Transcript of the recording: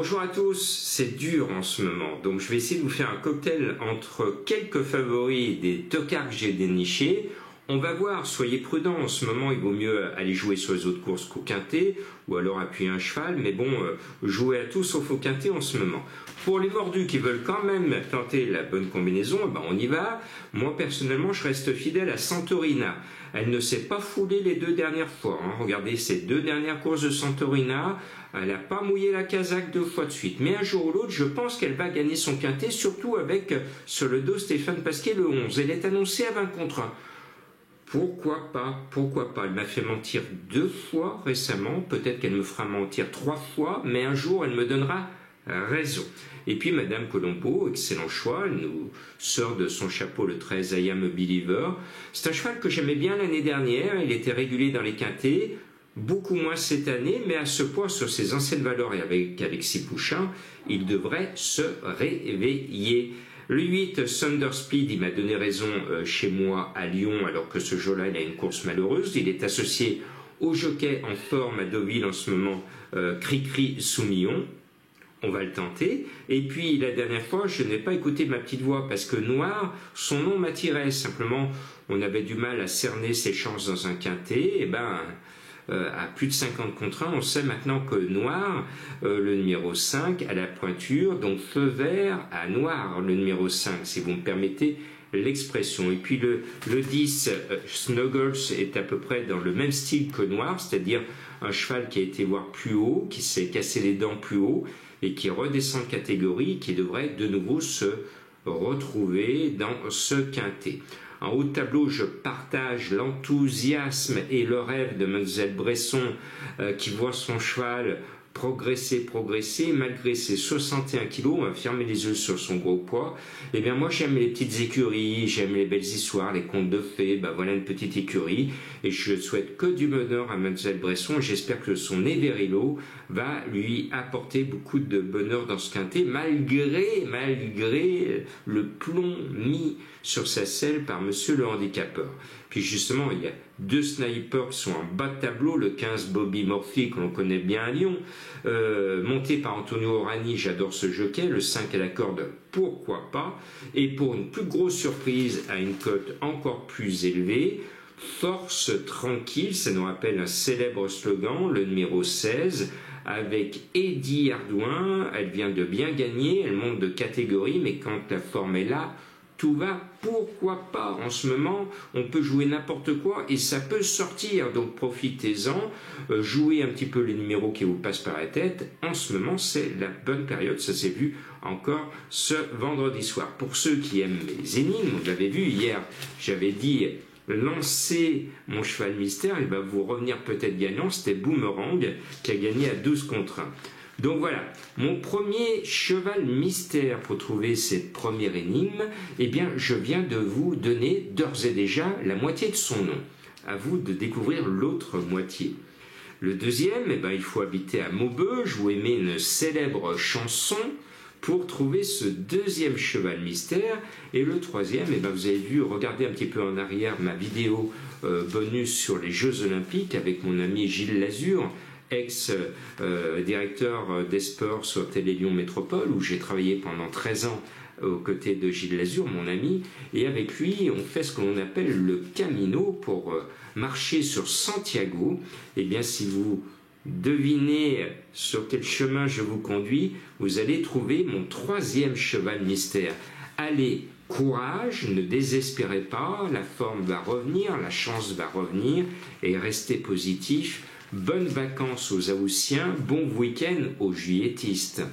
Bonjour à tous, c'est dur en ce moment, donc je vais essayer de vous faire un cocktail entre quelques favoris des tocards que j'ai dénichés. On va voir, soyez prudents, en ce moment il vaut mieux aller jouer sur les autres courses qu'au quintet, ou alors appuyer un cheval, mais bon, jouez à tout sauf au quintet en ce moment. Pour les mordus qui veulent quand même tenter la bonne combinaison, on y va. Moi personnellement je reste fidèle à Santorina. Elle ne s'est pas foulée les deux dernières fois. Regardez ces deux dernières courses de Santorina, elle n'a pas mouillé la casaque 2 fois de suite. Mais un jour ou l'autre, je pense qu'elle va gagner son quintet, surtout avec sur le dos Stéphane Pasquier le 11. Elle est annoncée à 20 contre 1. Pourquoi pas? Pourquoi pas? Elle m'a fait mentir 2 fois récemment, peut-être qu'elle me fera mentir 3 fois, mais un jour elle me donnera raison. Et puis Madame Colombo, excellent choix, elle nous sort de son chapeau le 13 I Am a Believer. C'est un cheval que j'aimais bien l'année dernière, il était régulier dans les quintets, beaucoup moins cette année, mais à ce poids, sur ses anciennes valeurs et avec Alexis Pouchin, il devrait se réveiller. Le 8, Thunder Speed, il m'a donné raison chez moi à Lyon, alors que ce jour-là, il a une course malheureuse. Il est associé au jockey en forme à Deauville en ce moment, Cricri Soumillon. On va le tenter. Et puis, la dernière fois, je n'ai pas écouté ma petite voix parce que Noir, son nom m'attirait. Simplement, on avait du mal à cerner ses chances dans un quintet. Et à plus de 50 contre 1, on sait maintenant que Noir, le numéro 5, a la pointure, donc feu vert à Noir, le numéro 5, si vous me permettez l'expression. Et puis le 10, Snuggles, est à peu près dans le même style que Noir, c'est-à-dire un cheval qui a été voir plus haut, qui s'est cassé les dents plus haut, et qui redescend de catégorie, qui devrait de nouveau se retrouver dans ce quintet. En haut de tableau, je partage l'enthousiasme et le rêve de Mlle Bresson qui voit son cheval progresser, malgré ses 61 kilos, on va fermer les yeux sur son gros poids. Eh bien moi j'aime les petites écuries, j'aime les belles histoires, les contes de fées, voilà une petite écurie, et je souhaite que du bonheur à Mlle Bresson, j'espère que son Everillo va lui apporter beaucoup de bonheur dans ce quintet, malgré le plomb mis sur sa selle par monsieur le handicapeur. Puis justement, il y a 2 snipers qui sont en bas de tableau, le 15 Bobby Murphy, que l'on connaît bien à Lyon, monté par Antonio Orani, j'adore ce jockey, le 5 à la corde, pourquoi pas, et pour une plus grosse surprise, à une cote encore plus élevée, Force Tranquille, ça nous rappelle un célèbre slogan, le numéro 16, avec Eddie Ardouin, elle vient de bien gagner, elle monte de catégorie, mais quand la forme est là, tout va, pourquoi pas? En ce moment, on peut jouer n'importe quoi et ça peut sortir, donc profitez-en, jouez un petit peu les numéros qui vous passent par la tête. En ce moment, c'est la bonne période, ça s'est vu encore ce vendredi soir. Pour ceux qui aiment les énigmes, vous l'avez vu hier, j'avais dit lancer mon cheval mystère, il va vous revenir peut-être gagnant, c'était Boomerang qui a gagné à 12 contre 1. Donc voilà, mon premier cheval mystère pour trouver cette première énigme, eh bien je viens de vous donner d'ores et déjà la moitié de son nom. À vous de découvrir l'autre moitié. Le deuxième, il faut habiter à Maubeuge, où aimer une célèbre chanson pour trouver ce deuxième cheval mystère. Et le troisième, vous avez vu, regardez un petit peu en arrière ma vidéo bonus sur les Jeux Olympiques avec mon ami Gilles Lazur, ex-directeur des sports sur Télé Lyon Métropole, où j'ai travaillé pendant 13 ans aux côtés de Gilles Lazur, mon ami, et avec lui, on fait ce que l'on appelle le Camino pour marcher sur Santiago. Eh bien, si vous devinez sur quel chemin je vous conduis, vous allez trouver mon troisième cheval mystère. Allez, courage, ne désespérez pas, la forme va revenir, la chance va revenir, et restez positif. Bonnes vacances aux Haussiens, bon week-end aux Juilletistes.